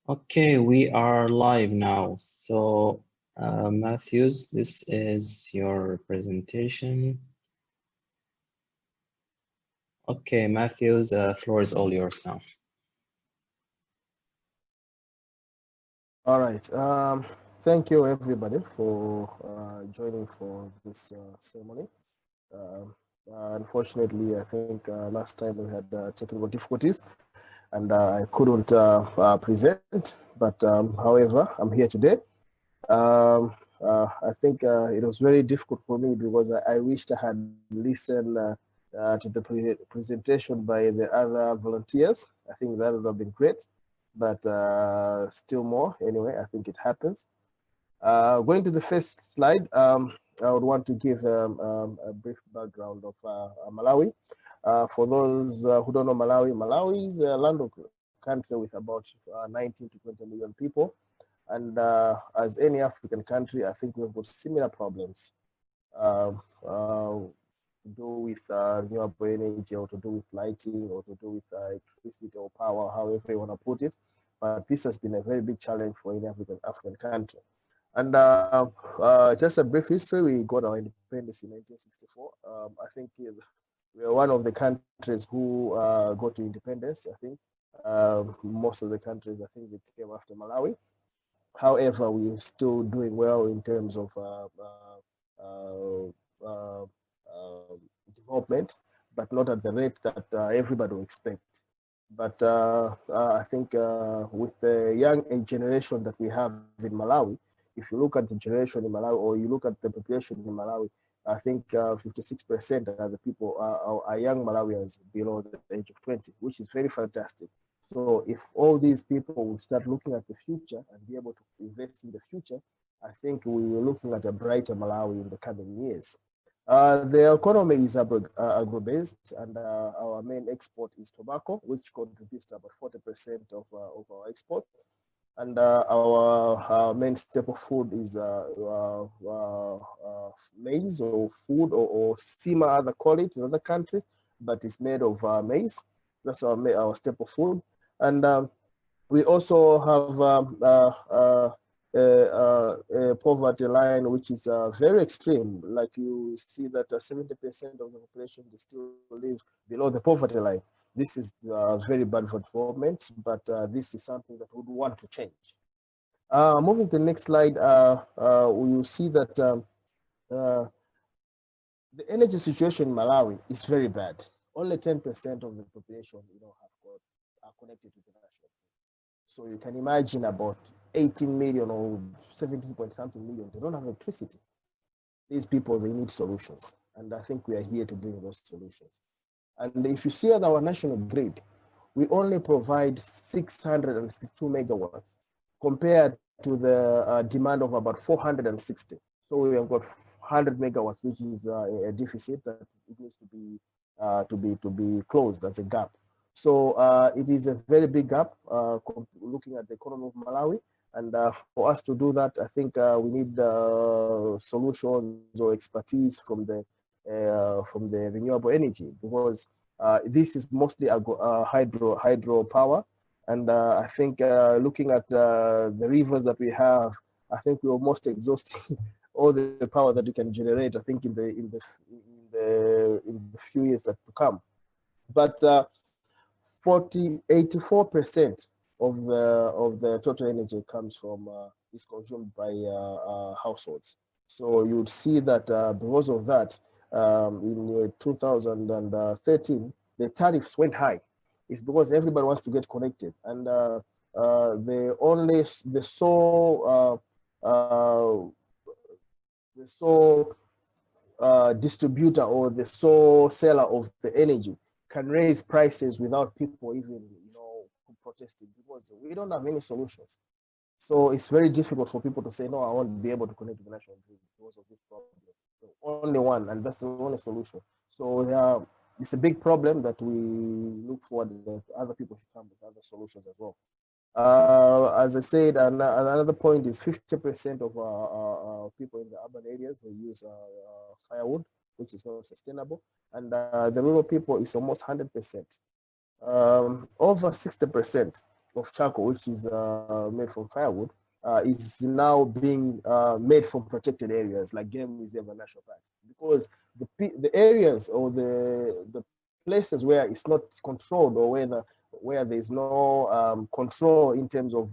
Okay, we are live now. So, Mathews, this is your presentation. Okay, Mathews, floor is all yours now. All right. Thank you, everybody, for joining for this ceremony. Um Unfortunately, I think last time we had technical difficulties and I couldn't present. But however, I'm here today. I think it was very difficult for me because I wished I had listened to the presentation by the other volunteers. I think that would have been great, but still more. Anyway, I think it happens. Going to the first slide, I would want to give a brief background of Malawi. For those who don't know Malawi, Malawi is a landlocked country with about 19 to 20 million people. And as any African country, I think we've got similar problems to do with renewable energy, or to do with lighting, or to do with electricity or power, however you want to put it. But this has been a very big challenge for any African country. And just a brief history, we got our independence in 1964. I think we are one of the countries who got to independence. I think most of the countries, I think, they came after Malawi. However, we're still doing well in terms of uh, development, but not at the rate that everybody will expect. But I think with the young generation that we have in Malawi, if you look at the generation in Malawi, or you look at the population in Malawi, I think 56% of the people are young Malawians below the age of 20, which is very fantastic. So if all these people will start looking at the future and be able to invest in the future, I think we're looking at a brighter Malawi in the coming years. The economy is agro-based, and our main export is tobacco, which contributes to about 40% of our export. And our main staple food is maize, or food, or sima, other call it in other countries, but it's made of maize. That's our staple food. And we also have a poverty line, which is very extreme. Like you see that 70% of the population, they still live below the poverty line. This is very bad for development, but this is something that we would want to change. Moving to the next slide, we will see that the energy situation in Malawi is very bad. Only 10% of the population, are connected to the national grid. So you can imagine about 18 million or 17 point something million, they don't have electricity. These people, they need solutions. And I think we are here to bring those solutions. And if you see at our national grid, we only provide 662 megawatts compared to the demand of about 460. So we have got 100 megawatts, which is a deficit that it needs to be closed as a gap. So it is a very big gap looking at the economy of Malawi. And for us to do that, I think we need solutions or expertise from the renewable energy, because this is mostly hydro power. And I think looking at the rivers that we have, I think we almost exhausting all the power that we can generate, I think, in the few years that to come. But 84% of the total energy comes from is consumed by households. So you would see that because of that, in 2013, the tariffs went high. It's because everybody wants to get connected, and the sole distributor, or the sole seller of the energy, can raise prices without people even protesting, because we don't have any solutions. So it's very difficult for people to say, no, I won't be able to connect to the national grid because of this problem. So only one, and that's the only solution. So it's a big problem that we look forward that other people should come with other solutions as well. As I said, another point is 50% of our people in the urban areas, they use firewood, which is not sustainable. And the rural people is almost 100%. Over 60% charcoal, which is made from firewood, is now being made from protected areas like game reserve and national parks, because the areas or the places where it's not controlled, or where there's no control in terms of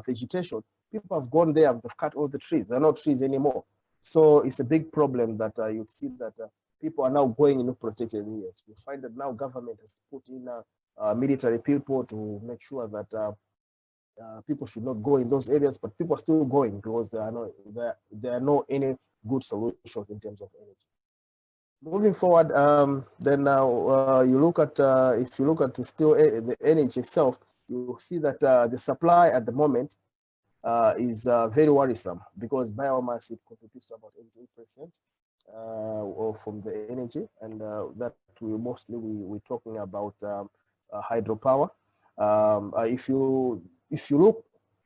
vegetation, people have gone there, they've cut all the trees. They're not trees anymore. So it's a big problem that you see that people are now going into protected areas. You find that now government has put in military people to make sure that people should not go in those areas, but people are still going because there are no any good solutions in terms of energy. Moving forward, then now you look at if you look at the energy itself, you see that the supply at the moment is very worrisome, because biomass, it contributes to about 88% from the energy, and that we're talking about hydropower. If you look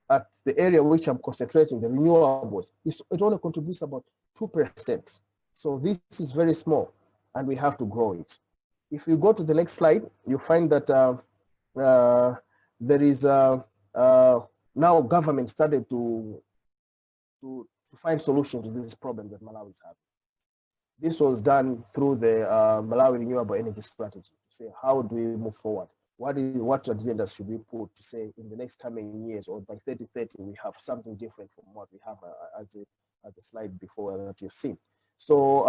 at the area which I'm concentrating, the renewables, it only contributes about 2%. So this is very small, and we have to grow it. If you go to the next slide, you find that there is now government started to find solutions to this problem that Malawi is having. This was done through the Malawi Renewable Energy Strategy, to say how do we move forward? What agendas should we put to say in the next coming years, or by 2030 we have something different from what we have as the slide before that you've seen. So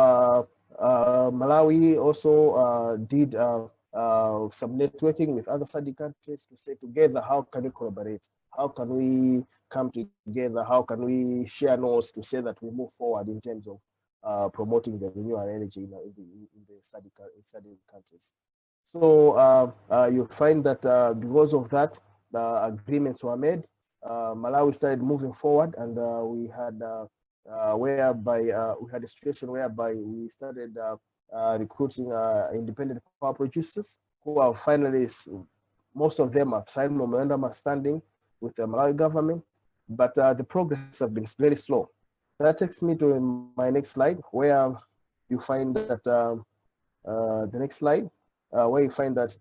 Malawi also did some networking with other SADC countries to say together, how can we collaborate? How can we come together? How can we share notes to say that we move forward in terms of promoting the renewable energy in the SADC countries? So you find that because of that, agreements were made. Malawi started moving forward, and we had whereby we had a situation whereby we started recruiting independent power producers who are finally, most of them have signed memorandum of understanding with the Malawi government, but the progress has been very slow. That takes me to my next slide, where you find that the next slide, where you find that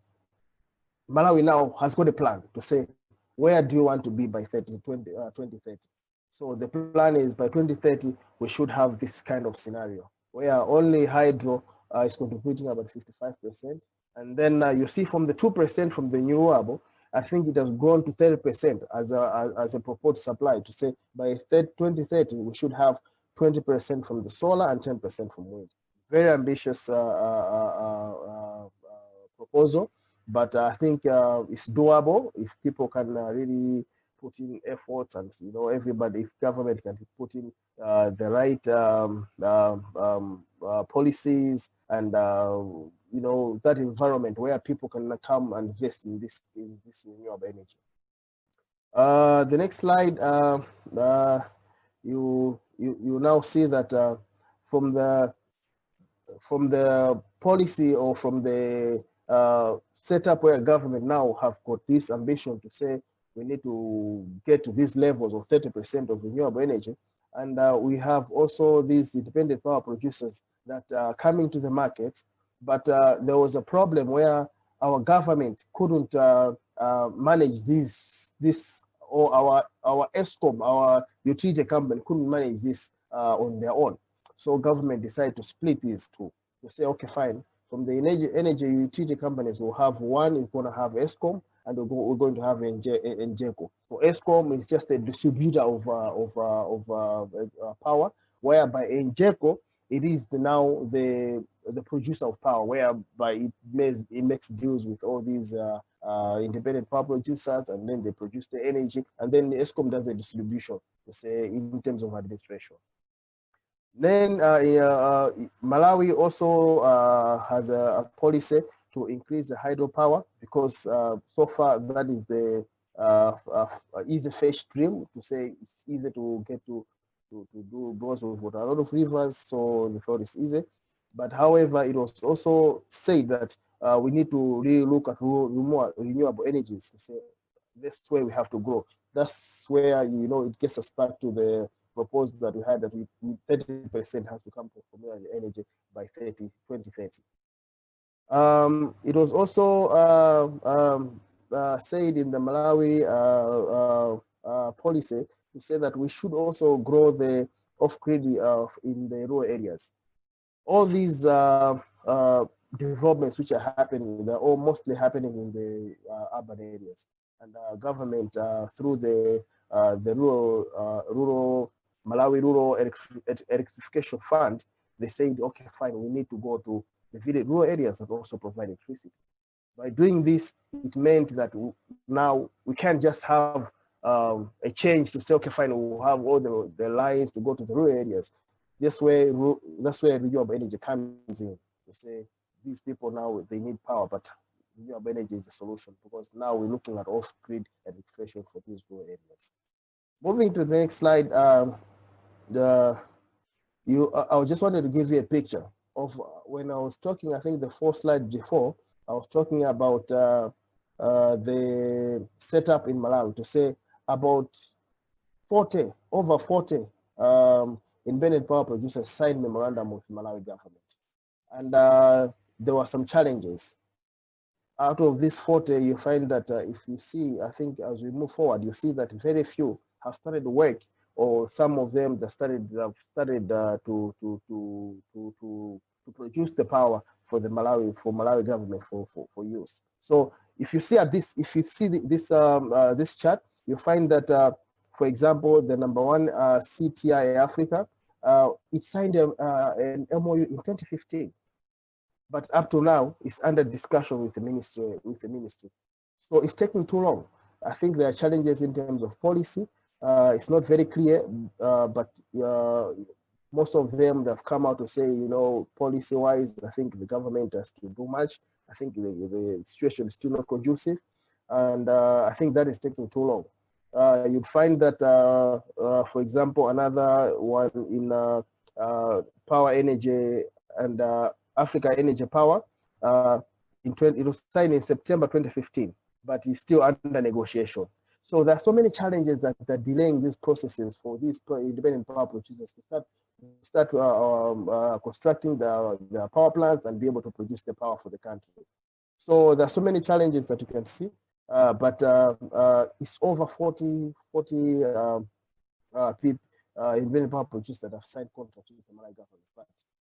Malawi now has got a plan to say, where do you want to be by 2030? So the plan is by 2030, we should have this kind of scenario where only hydro is contributing about 55%. And then you see from the 2% from the renewable, I think it has grown to 30% as a proposed supply, to say by 2030, we should have 20% from the solar and 10% from wind. Very ambitious proposal, but I think it's doable if people can really put in efforts, and everybody, if government can put in the right policies, and that environment where people can come and invest in this renewable energy. The next slide, you now see that from the policy, or from the setup where government now have got this ambition to say we need to get to these levels of 30% of renewable energy. And we have also these independent power producers that are coming to the market. But there was a problem where our government couldn't manage this, or our ESCOM, our utility company, couldn't manage this on their own. So government decided to split these two, to say, okay, fine. From the energy utility companies, we'll have one is going to have ESCOM, and we're going to have Zako. So ESCOM is just a distributor of power, whereby Zako, it is now the producer of power, whereby it makes deals with all these independent power producers, and then they produce the energy, and then the ESCOM does the distribution, to say, in terms of administration. Then Malawi also has a policy to increase the hydropower, because so far that is the easy fish stream, to say it's easy to get to do because of a lot of rivers, so they thought it's easy. But however, it was also said that we need to really look at renewable energies, to say that's where we have to grow. That's where it gets us back to the proposal that we had, that 30% has to come from renewable energy by 2030. It was also said in the Malawi policy to say that we should also grow the off-grid in the rural areas. All these developments which are happening, they're all mostly happening in the urban areas. And government through the rural Malawi Rural Electrification Fund, they said, okay, fine, we need to go to the rural areas and also provide electricity. By doing this, it meant that now we can't just have a change to say, okay, fine, we'll have all the lines to go to the rural areas. That's where renewable energy comes in to say these people now they need power, but renewable energy is the solution because now we're looking at off-grid electrification for these rural areas. Moving to the next slide, I just wanted to give you a picture of when I was talking. I think the 4th slide before I was talking about the setup in Malawi to say about over 40 independent power producers signed memorandum with Malawi government, and there were some challenges. Out of this 40, you find that if you see, I think as we move forward, you see that very few have started work, or some of them that started to produce the power for the Malawi government for use. So if you see this chart, you find that for example, the number one CTI Africa, it signed an MOU in 2015, but up to now it's under discussion with the ministry. So it's taking too long. I think there are challenges in terms of policy. It's not very clear, but most of them have come out to say, policy-wise, I think the government has to do much. I think the situation is still not conducive, and I think that is taking too long. You'd find that, for example, another one in power energy and Africa Energy Power, it was signed in September 2015, but it's still under negotiation. So there are so many challenges that are delaying these processes for these independent power producers to start constructing the power plants and be able to produce the power for the country. So there are so many challenges that you can see, but it's over 40 independent power producers that have signed contracts with the Malawi government. But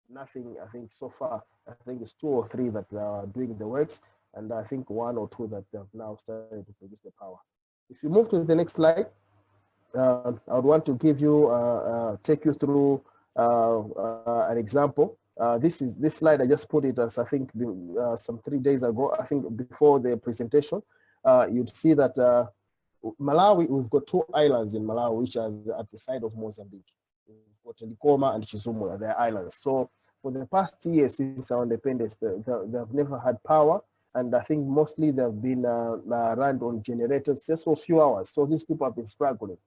nothing, I think so far, I think it's 2 or 3 that are doing the works, and I think 1 or 2 that have now started to produce the power. If you move to the next slide, I would want to give you, take you through an example. This slide, I just put it as, I think, some 3 days ago, I think before the presentation. You'd see that Malawi, we've got 2 islands in Malawi, which are at the side of Mozambique. We've got Likoma and Chizumula, they're islands. So for the past years since our independence, they've never had power. And I think mostly they've been run on generators just for a few hours. So these people have been struggling.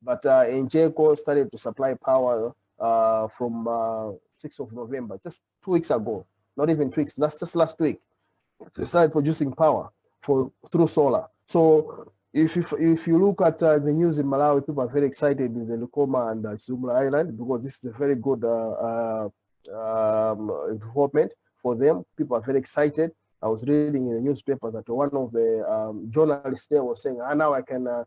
But Zako started to supply power from 6th of November, just 2 weeks ago, not even 2 weeks, that's just last week. They started producing power through solar. So if you look at the news in Malawi, people are very excited with the Likoma and Chizumula Island because this is a very good development for them. People are very excited. I was reading in the newspaper that one of the journalists there was saying, now I can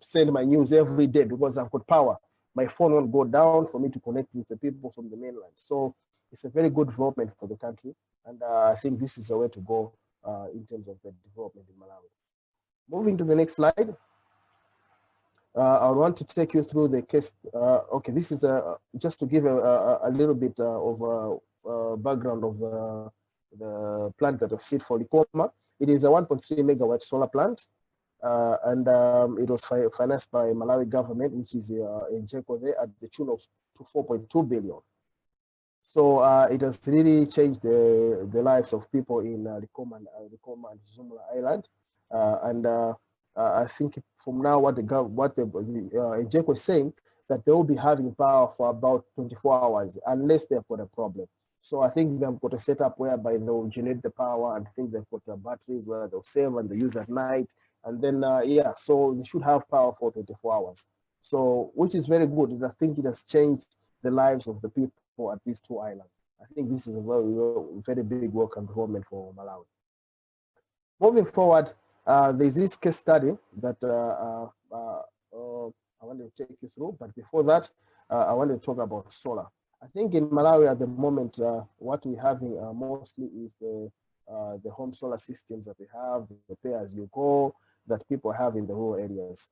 send my news every day because I've got power. My phone won't go down for me to connect with the people from the mainland. So it's a very good development for the country. And I think this is the way to go in terms of the development in Malawi. Moving to the next slide. I want to take you through the case. Okay, this is just to give a little bit of background of the plant that I've seen for Likoma. It is a 1.3 megawatt solar plant, and it was financed by Malawi government, which is in Zako there at the tune of 4.2 billion. So it has really changed the lives of people in Likoma and Chizumula Island, and I think from now what the Zako is saying that they will be having power for about 24 hours unless they've got a problem. So I think they've got a setup whereby they'll generate the power, and I think they've got batteries where they'll save and they use at night. And then, yeah, so they should have power for 24 hours. So, which is very good. And I think it has changed the lives of the people at these 2 islands. I think this is a very, very big welcome development for Malawi. Moving forward, there's this case study that I want to take you through, but before that, I want to talk about solar. I think in Malawi at the moment, what we're having mostly is the home solar systems that we have, the pay-as-you-go that people have in the rural areas.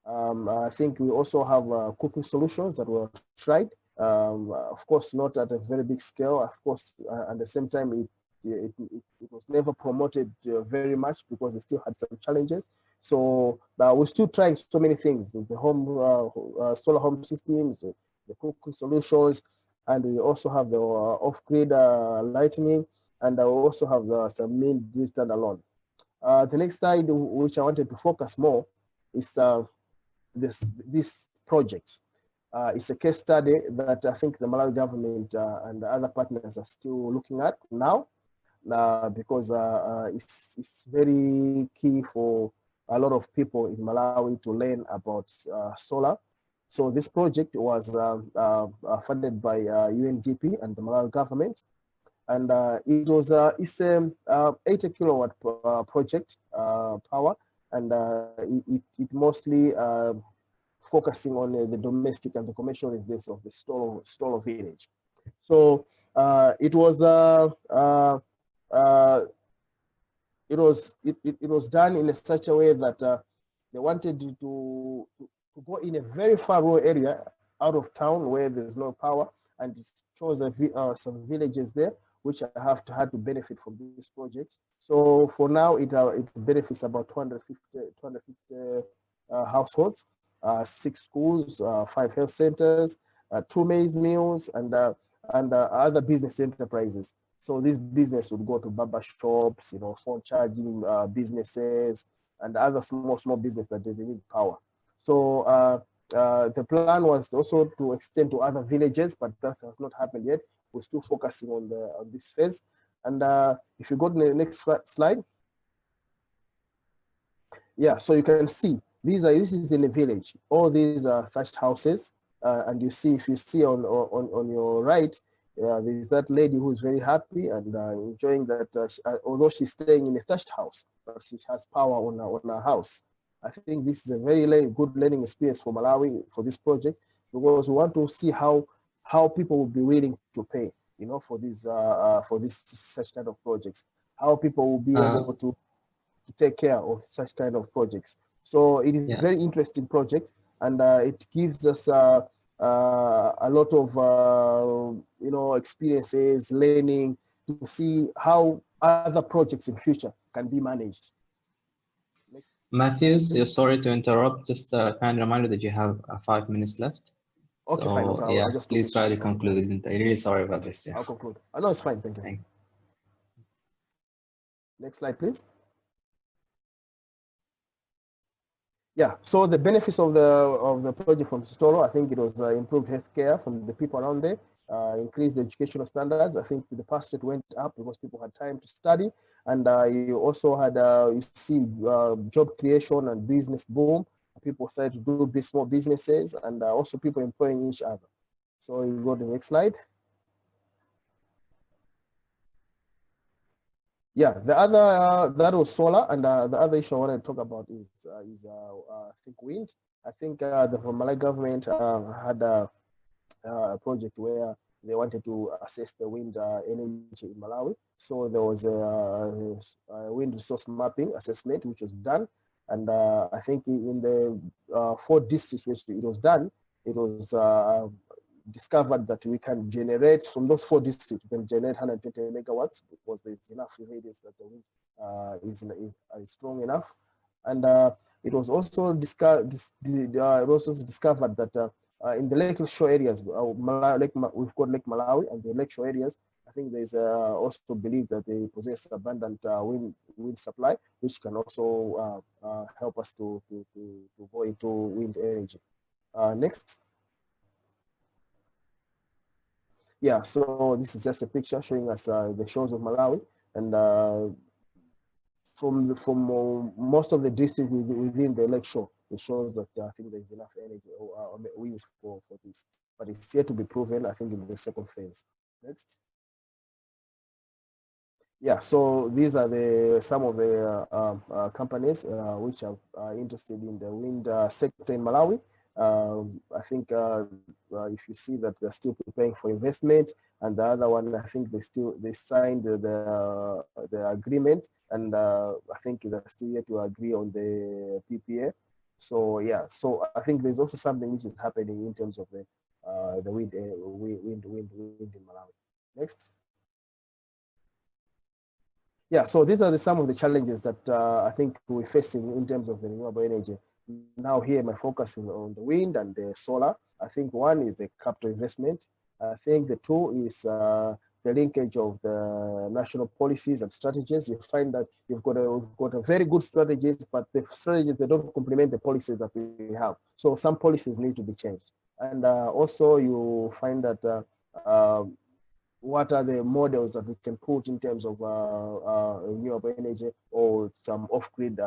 I think we also have cooking solutions that were tried. Of course, not at a very big scale. Of course, at the same time, it was never promoted very much because they still had some challenges. So we're still trying so many things: the home solar home systems, the cooking solutions, and we also have the off-grid lighting, and we also have some Minigrids standalone. The next slide, which I wanted to focus more, is this project. It's a case study that I think the Malawi government and the other partners are still looking at now, because it's very key for a lot of people in Malawi to learn about solar. So this project was funded by UNDP and the Malawi government, and it's a 80 kilowatt project power, and it mostly focusing on the domestic and the commercial residents of the Sitolo village. So it was done in such a way that they wanted to go in a very far rural area out of town where there's no power, and it shows some villages there which had to benefit from this project. So for now, it benefits about 250 households, 6 schools, 5 health centers, 2 maize mills, and other business enterprises. So this business would go to barber shops, phone charging businesses, and other small business that they need power. So the plan was also to extend to other villages, but that has not happened yet. We're still focusing on this phase. And if you go to the next slide, yeah. So you can see this is in a village. All these are thatched houses, and if you see on your right, there's that lady who is very happy and enjoying that. Although she's staying in a thatched house, but she has power on her house. I think this is a very good learning experience for Malawi for this project, because we want to see how people will be willing to pay, for this such kind of projects. How people will be able to take care of such kind of projects. So it is a very interesting project, and it gives us a lot of experiences, learning, to see how other projects in future can be managed. Next. Mathews, sorry to interrupt. Just a kind reminder that you have 5 minutes left. Okay, fine. Okay, yeah, please try to conclude. I'm really sorry about this. Yeah. I'll conclude. No, it's fine. Thank you. Next slide, please. Yeah, so the benefits of the project from Sitolo, I think it was improved healthcare from the people around there, increased educational standards. I think the pass rate went up because people had time to study, and you also had you see job creation and business boom. People started to do small businesses, and also people employing each other. So you go to the next slide. Yeah, the other that was solar, and the other issue I want to talk about is I think wind. I think the Malawi government had a project where they wanted to assess the wind energy in Malawi. So there was a wind resource mapping assessment which was done, and I think in the 4 districts which it was done, it was discovered that we can generate from those 4 districts, we can generate 120 megawatts because there's enough evidence that the wind is strong enough. And it was also discovered that in the lake shore areas, we've got Lake Malawi and the lake shore areas. I think there's also believed that they possess abundant wind supply, which can also help us to go into wind energy. Next. Yeah, so this is just a picture showing us the shores of Malawi, and from most of the districts within the lake shore, it shows that I think there's enough energy or winds for this, but it's yet to be proven. I think in the second phase. Next. Yeah, so these are some of the companies which are interested in the wind sector in Malawi. I think if you see that they're still preparing for investment, and the other one, I think they signed the agreement, and I think they're still yet to agree on the PPA. So yeah, so I think there's also something which is happening in terms of the wind in Malawi. Next. Yeah, so these are some of the challenges that I think we're facing in terms of the renewable energy. Now here, my focus is on the wind and the solar. I think one is the capital investment. I think the two is the linkage of the national policies and strategies. You find that we've got a very good strategies, but the strategies, they don't complement the policies that we have. So some policies need to be changed. And also you find that what are the models that we can put in terms of renewable energy or some off-grid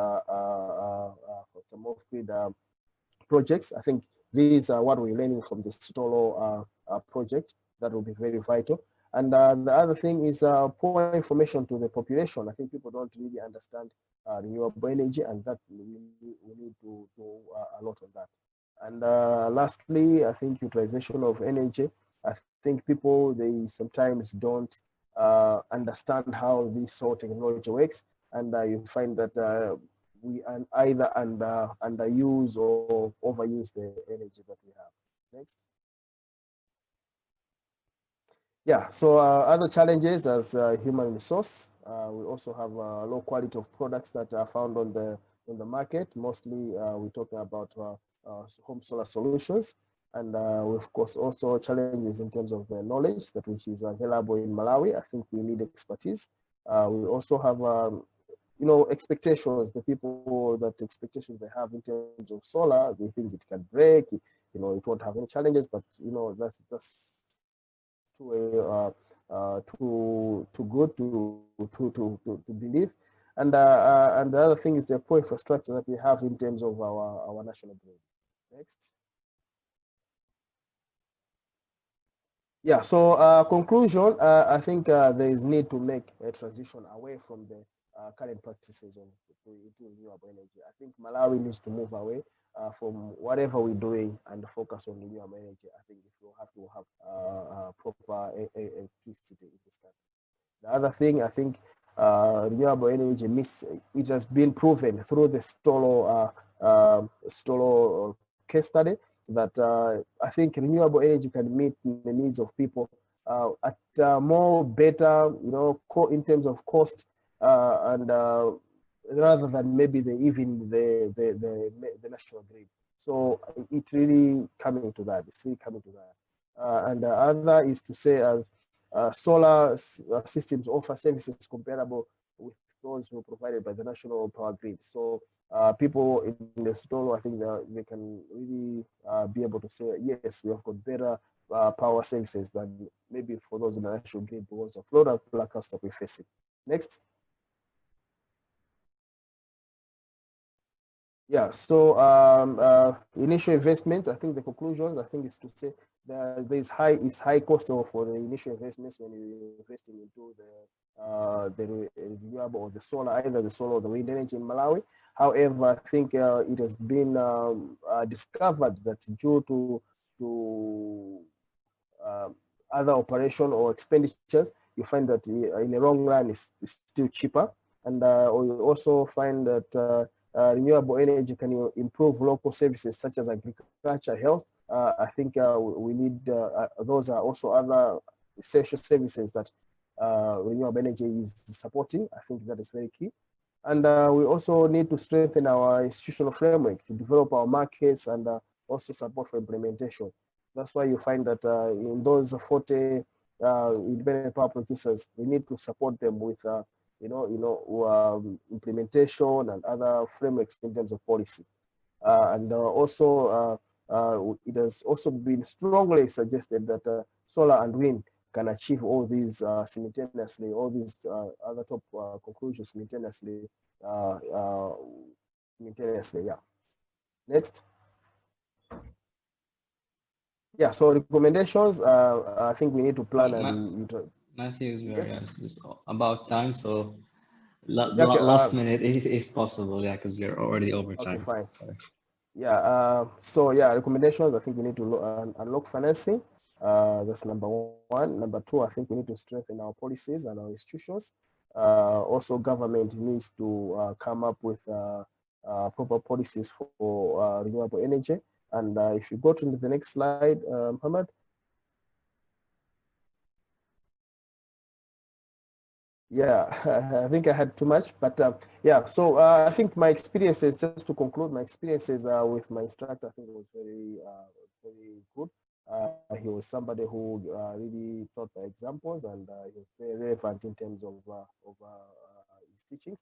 projects. I think these are what we're learning from the Sitolo project. That will be very vital. And the other thing is poor information to the population. I think people don't really understand renewable energy, and that we need to do a lot of that. And lastly, I think utilization of energy. I think people, they sometimes don't understand how this whole technology works, and you find that we either underuse or overuse the energy that we have. Next. Yeah, so other challenges as human resource. We also have low quality of products that are found on the market. Mostly we're talking about home solar solutions. And we of course also challenges in terms of the knowledge that which is available in Malawi. I think we need expertise. We also have expectations. The people that expectations they have in terms of solar, they think it can break. It won't have any challenges. But that's too good to believe. And the other thing is the poor infrastructure that we have in terms of our national grid. Next. Yeah, so conclusion, I think there is need to make a transition away from the current practices into renewable energy. I think Malawi needs to move away from whatever we're doing and focus on renewable energy. I think if we have to have proper electricity in this country. The other thing, I think renewable energy it has been proven through the Sitolo case study that I think renewable energy can meet the needs of people at more better, in terms of cost, and rather than maybe even the national grid. So it really coming to that. It's really coming to that. And the other is to say solar systems offer services comparable with those who are provided by the national power grid. So people in the Sitolo, I think they can really be able to say, yes, we have got better power services than maybe for those in the national grid because of flood and blackouts that we're facing. Next. Yeah, so initial investments, I think the conclusions, I think is to say there's high cost for the initial investments when you're investing into the renewable or the solar, either the solar or the wind energy in Malawi. However, I think it has been discovered that due to other operation or expenditures, you find that in the long run it's still cheaper. And we also find that renewable energy can improve local services such as agriculture, health. I think we need, those are also other essential services that renewable energy is supporting. I think that is very key. And we also need to strengthen our institutional framework to develop our markets and also support for implementation. That's why you find that in those 40 independent power producers, we need to support them with implementation and other frameworks in terms of policy. And also, it has also been strongly suggested that solar and wind can achieve all these simultaneously, all these other top conclusions simultaneously. Yeah. Next. Yeah, so recommendations, I think we need to plan and Mathews, we are Yes. just about time, so Yeah, okay. last minute if possible, yeah, because you're already over Okay, time. fine. Sorry. Yeah. So yeah, recommendations. I think we need to unlock financing. That's number one. Number two, I think we need to strengthen our policies and our institutions. Also, government needs to come up with proper policies for renewable energy. And if you go to the next slide, Muhammad. Yeah, I think I had too much, but yeah. So I think my experiences, just to conclude, my experiences with my instructor, I think was very good. He was somebody who really taught by examples, and he was very relevant in terms of his teachings.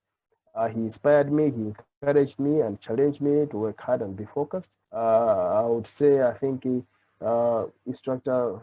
He inspired me, he encouraged me, and challenged me to work hard and be focused. I would say, I think instructor